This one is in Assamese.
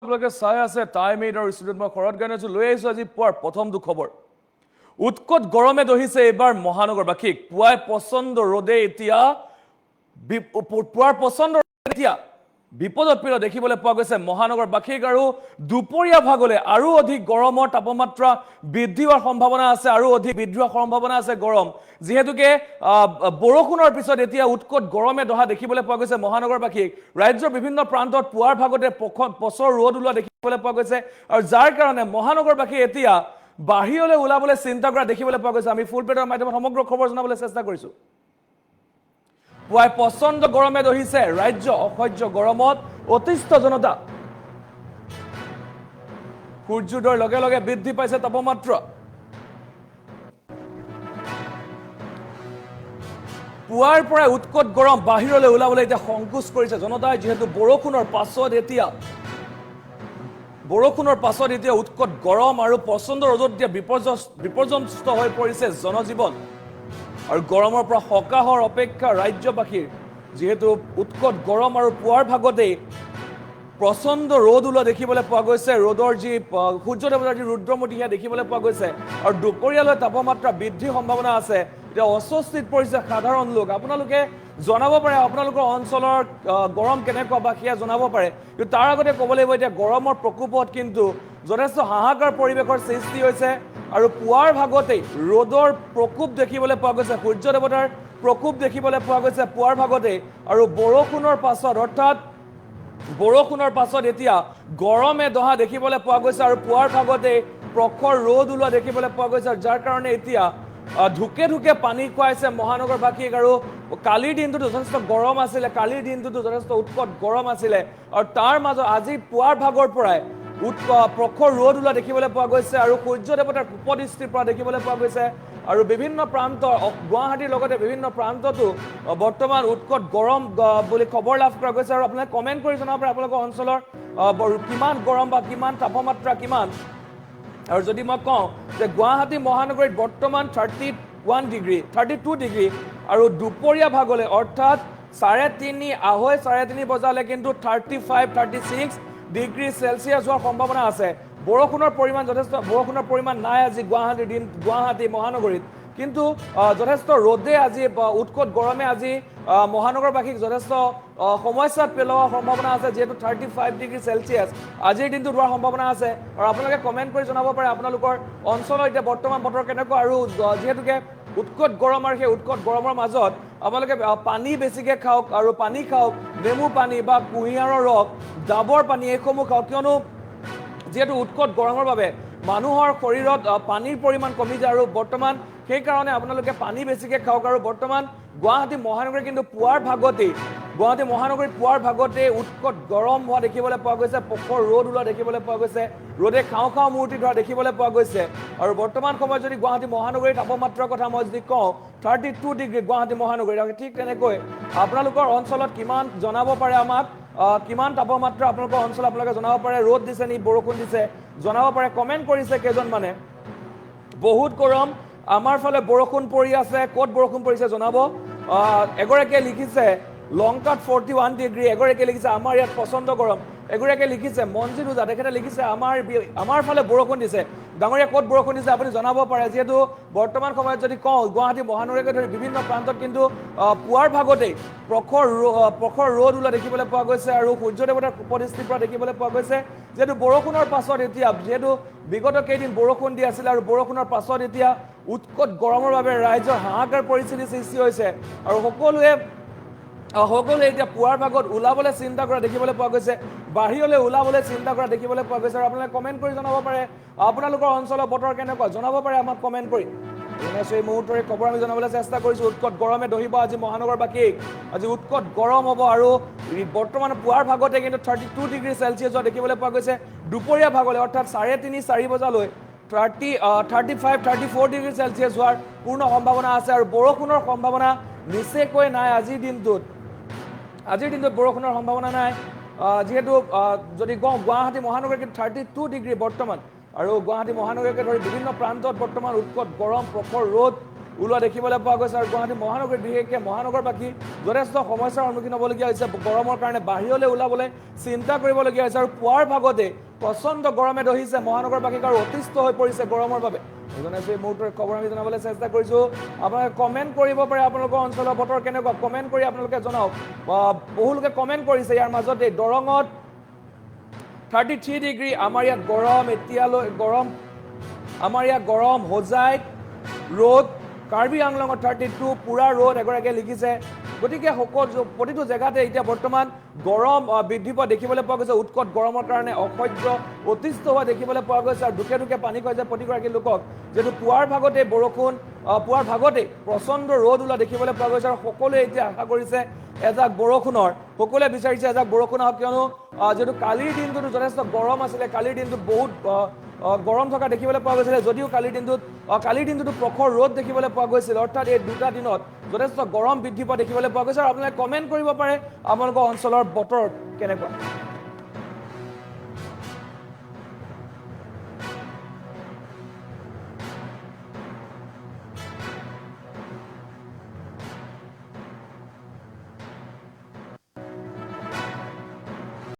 আপোনালোকে চাই আছে টাইম 8 আৰু ষ্টুডিঅ'ত মই খৰত গান আছো লৈ আহিছো আজি পুৱাৰ প্ৰথম দুখবৰ উৎকট গৰমে দহিছে এবাৰ মহানগৰবাসীক পুৱাই পছন্দ ৰদে এতিয়া পুৱাৰ পছন্দ এতিয়া বিপদত পীড়া দেখিবলৈ পোৱা গৈছে মহানগৰবাসীক আৰু দুপৰীয়া ভাগলৈ আৰু অধিক গৰমৰ তাপমাত্ৰা বৃদ্ধি হোৱাৰ সম্ভাৱনা আছে আৰু অধিক বৃদ্ধি হোৱাৰ সম্ভাৱনা আছে গৰম যেহেতুকে বৰষুণৰ পিছত এতিয়া উৎকট গৰমে দহা দেখিবলৈ পোৱা গৈছে মহানগৰবাসীক ৰাজ্যৰ বিভিন্ন প্ৰান্তত পুৱাৰ ভাগতে পছৰ ৰ'দ ওলোৱা দেখিবলৈ পোৱা গৈছে আৰু যাৰ কাৰণে মহানগৰবাসী এতিয়া বাহিৰলৈ ওলাবলৈ চিন্তা কৰা দেখিবলৈ পোৱা গৈছে আমি ফুল পেডৰ মাধ্যমত সমগ্ৰ খবৰ জনাবলৈ চেষ্টা কৰিছো পুৱাই পছন্দ গৰমে দহিছে ৰাজ্য অসহ্য গৰমত অতিষ্ঠ জনতা সূৰ্যোদয়ৰ লগে লগে বৃদ্ধি পাইছে তাপমাত্ৰা পুৱাৰ পৰা উৎকট গৰম বাহিৰলৈ ওলাবলৈ এতিয়া সংকোচ কৰিছে জনতাই যেহেতু বৰষুণৰ পাছত এতিয়া উৎকট গৰম আৰু পছন্দ ৰ'দত এতিয়া বিপৰ্যস্ত হৈ পৰিছে জনজীৱন আৰু গৰমৰ পৰা সকাহৰ অপেক্ষা ৰাজ্যবাসীৰ যেহেতু উৎকট গৰম আৰু পুৱাৰ ভাগতেই প্ৰচণ্ড ৰ'দ ওলোৱা দেখিবলৈ পোৱা গৈছে ৰ'দৰ যি সূৰ্যদেৱতাৰ যি ৰুদ্ৰমূৰ্তি সেয়া দেখিবলৈ পোৱা গৈছে আৰু দুপৰীয়ালৈ তাপমাত্ৰা বৃদ্ধিৰ সম্ভাৱনা আছে এতিয়া অস্বস্তিত পৰিছে সাধাৰণ লোক আপোনালোকে জনাব পাৰে আপোনালোকৰ অঞ্চলৰ গৰম কেনেকুৱা বা সেয়া জনাব পাৰে কিন্তু তাৰ আগতে ক'ব লাগিব এতিয়া গৰমৰ প্ৰকোপত কিন্তু যথেষ্ট হাহাকাৰ পৰিৱেশৰ সৃষ্টি হৈছে আৰু পুৱাৰ ভাগতেই ৰ'দৰ প্ৰকোপ দেখিবলৈ পোৱা গৈছে সূৰ্যদেৱতাৰ প্ৰকোপ দেখিবলৈ পোৱা গৈছে পুৱাৰ ভাগতেই আৰু বৰষুণৰ পাছত এতিয়া গৰমে দহা দেখিবলৈ পোৱা গৈছে আৰু পুৱাৰ ভাগতেই প্ৰখৰ ৰ'দ ওলোৱা দেখিবলৈ পোৱা গৈছে যাৰ কাৰণে এতিয়া ঢুকে ঢুকে পানী খুৱাইছে মহানগৰবাসীক আৰু কালিৰ দিনটোতো যথেষ্ট গৰম আছিলে কালিৰ দিনটোতো যথেষ্ট উৎকট গৰম আছিলে আৰু তাৰ মাজত আজি পুৱাৰ ভাগৰ পৰাই প্ৰখৰ ৰ'দ ওলোৱা দেখিবলৈ পোৱা গৈছে আৰু সূৰ্যদেৱতাৰ কুপদৃষ্টিৰ পৰা দেখিবলৈ পোৱা গৈছে আৰু বিভিন্ন প্ৰান্ত গুৱাহাটীৰ লগতে বিভিন্ন প্ৰান্ততো বৰ্তমান উৎকট গৰম বুলি খবৰ লাভ কৰা গৈছে আৰু আপোনালোকে কমেণ্ট কৰি জনাব পাৰে আপোনালোকৰ অঞ্চলৰ কিমান গৰম বা কিমান তাপমাত্ৰা কিমান আৰু যদি মই কওঁ যে গুৱাহাটী মহানগৰীত বৰ্তমান 32 ডিগ্ৰী আৰু দুপৰীয়া ভাগলৈ অৰ্থাৎ 3:30 বজালৈ কিন্তু 36 ডিগ্ৰী চেলচিয়াছ হোৱাৰ সম্ভাৱনা আছে বৰষুণৰ পৰিমাণ নাই আজি গুৱাহাটী মহানগৰীত কিন্তু যথেষ্ট ৰ'দে আজি উৎকট গৰমে আজি মহানগৰবাসীক যথেষ্ট সমস্যাত পেলোৱাৰ সম্ভাৱনা আছে যেহেতু 35 ডিগ্ৰী চেলচিয়াছ আজিৰ দিনটোত হোৱাৰ সম্ভাৱনা আছে আৰু আপোনালোকে কমেণ্ট কৰি জনাব পাৰে আপোনালোকৰ অঞ্চলৰ এতিয়া বৰ্তমান বতৰ কেনেকুৱা আৰু যিহেতুকে উৎকট গৰম আৰু সেই উৎকট গৰমৰ মাজত আপোনালোকে পানী বেছিকৈ খাওক আৰু পানী খাওক নেমু পানী বা কুঁহিয়াৰৰ ৰস ডাবৰ পানী এইসমূহ খাওক কিয়নো যেহেতু উৎকট গৰমৰ বাবে মানুহৰ শৰীৰত পানীৰ পৰিমাণ কমি যায় আৰু বৰ্তমান সেইকাৰণে আপোনালোকে পানী বেছিকৈ খাওক আৰু বৰ্তমান গুৱাহাটী মহানগৰী কিন্তু পুৱাৰ ভাগতেই উৎকট গৰম হোৱা দেখিবলৈ পোৱা গৈছে প্ৰখৰ ৰ'দ ওলোৱা দেখিবলৈ পোৱা গৈছে ৰ'দে খাওঁ মূৰ্তি ধৰা দেখিবলৈ পোৱা গৈছে আৰু বৰ্তমান সময়ত যদি গুৱাহাটী মহানগৰীৰ তাপমাত্ৰাৰ কথা মই যদি কওঁ 32 ডিগ্ৰী গুৱাহাটী মহানগৰীত ঠিক তেনেকৈ আপোনালোকৰ অঞ্চলত কিমান জনাব পাৰে আমাক কিমান তাপমাত্ৰা আপোনালোকৰ অঞ্চলত আপোনালোকে জনাব পাৰে ৰ'দ দিছে নি বৰষুণ দিছে জনাব পাৰে কমেণ্ট কৰিছে কেইজনমানে বহুত গৰম আমাৰ ফালে বৰষুণ পৰি আছে ক'ত বৰষুণ পৰিছে জনাব এগৰাকীয়ে লিখিছে লংকাত 41 ডিগ্ৰী এগৰাকীয়ে লিখিছে আমাৰ ইয়াত পছন্দ গৰম এগৰাকীয়ে লিখিছে মনজিত ওজা তেখেতে লিখিছে আমাৰ ফালে বৰষুণ দিছে ডাঙৰীয়া ক'ত বৰষুণ দিছে আপুনি জনাব পাৰে যিহেতু বৰ্তমান সময়ত যদি কওঁ গুৱাহাটী মহানগৰীকে ধৰি বিভিন্ন প্ৰান্তত কিন্তু পুৱাৰ ভাগতেই প্ৰখৰ ৰ'দ ওলোৱা দেখিবলৈ পোৱা গৈছে আৰু সূৰ্যদেৱতাৰ কুপদৃষ্টিৰ পৰা দেখিবলৈ পোৱা গৈছে যিহেতু বৰষুণৰ পাছত এতিয়া যিহেতু বিগত কেইদিন বৰষুণ দি আছিলে আৰু বৰষুণৰ পাছত এতিয়া উৎকট গৰমৰ বাবে ৰাইজৰ হাহাকাৰ পৰিস্থিতি সৃষ্টি হৈছে আৰু সকলোৱে এতিয়া পুৱাৰ ভাগত ওলাবলৈ চিন্তা কৰা দেখিবলৈ পোৱা গৈছে বাহিৰলৈ ওলাবলৈ চিন্তা কৰা দেখিবলৈ পোৱা গৈছে আৰু আপোনালোকে কমেণ্ট কৰি জনাব পাৰে আপোনালোকৰ অঞ্চলৰ বতৰ কেনেকুৱা জনাব পাৰে আমাক কমেণ্ট কৰি এই মুহূৰ্তৰে খবৰ আমি জনাবলৈ চেষ্টা কৰিছোঁ উৎকট গৰমে দহিব আজি মহানগৰবাসীক আজি উৎকট গৰম হ'ব আৰু বৰ্তমান পুৱাৰ ভাগতে কিন্তু 32 ডিগ্ৰী চেলচিয়াছ হোৱা দেখিবলৈ পোৱা গৈছে দুপৰীয়া ভাগলৈ অৰ্থাৎ 3:30 বজালৈ 34 ডিগ্ৰী চেলচিয়াছ হোৱাৰ পূৰ্ণ সম্ভাৱনা আছে আৰু বৰষুণৰ সম্ভাৱনা নিচেকৈ নাই আজিৰ দিনটোত বৰষুণৰ সম্ভাৱনা নাই যেহেতু যদি কওঁ গুৱাহাটী মহানগৰীত 32 ডিগ্ৰী বৰ্তমান আৰু গুৱাহাটী মহানগৰীকে ধৰি বিভিন্ন প্ৰান্তত বৰ্তমান উৎকট গৰম প্ৰখৰ ৰ'দ ওলোৱা দেখিবলৈ পোৱা গৈছে আৰু গুৱাহাটী মহানগৰীত বিশেষকৈ মহানগৰবাসী যথেষ্ট সমস্যাৰ সন্মুখীন হ'বলগীয়া হৈছে গৰমৰ কাৰণে বাহিৰলৈ ওলাবলৈ চিন্তা কৰিবলগীয়া হৈছে আৰু পুৱাৰ ভাগতে প্ৰচণ্ড গৰমে দহিছে মহানগৰবাসীক আৰু অতিষ্ঠ হৈ পৰিছে গৰমৰ বাবে জনাইছোঁ এই মুহূৰ্তৰ খবৰ আমি জনাবলৈ চেষ্টা কৰিছোঁ আপোনালোকে কমেণ্ট কৰিব পাৰে আপোনালোকৰ অঞ্চলৰ বতৰ কেনেকুৱা কমেণ্ট কৰি আপোনালোকে জনাওক বহুলোকে কমেণ্ট কৰিছে ইয়াৰ মাজতে দৰঙত 33 ডিগ্ৰী আমাৰ ইয়াত গৰম এতিয়ালৈ গৰম আমাৰ ইয়াত গৰম হোজাইত ৰ'দ কাৰ্বি আংলঙত 32 পুৰা ৰ'দ এগৰাকীয়ে লিখিছে গতিকে সকলো প্ৰতিটো জেগাতে এতিয়া বৰ্তমান গৰম বৃদ্ধি পোৱা দেখিবলৈ পোৱা গৈছে উৎকট গৰমৰ কাৰণে অসহ্য অতিষ্ঠ হোৱা দেখিবলৈ পোৱা গৈছে আৰু দুখে দুখে পানী খুৱাইছে প্ৰতিগৰাকী লোকক যিহেতু পুৱাৰ ভাগতে বৰষুণ পুৱাৰ ভাগতে প্ৰচণ্ড ৰ'দ ওলোৱা দেখিবলৈ পোৱা গৈছে আৰু সকলোৱে এতিয়া আশা কৰিছে এজাক বৰষুণৰ সকলোৱে বিচাৰিছে এজাক বৰষুণ হওক কিয়নো যিহেতু কালিৰ দিনটোতো যথেষ্ট গৰম আছিলে কালিৰ দিনটোত বহুত গৰম থকা দেখিবলৈ পোৱা গৈছিলে যদিও কালিৰ দিনটোতো প্ৰখৰ ৰ'দ দেখিবলৈ পোৱা গৈছিল অৰ্থাৎ এই দুটা দিনত যথেষ্ট গৰম বৃদ্ধি পোৱা দেখিবলৈ পোৱা গৈছে আৰু আপোনালোকে কমেণ্ট কৰিব পাৰে আপোনালোকৰ অঞ্চলৰ বতৰ কেনেকুৱা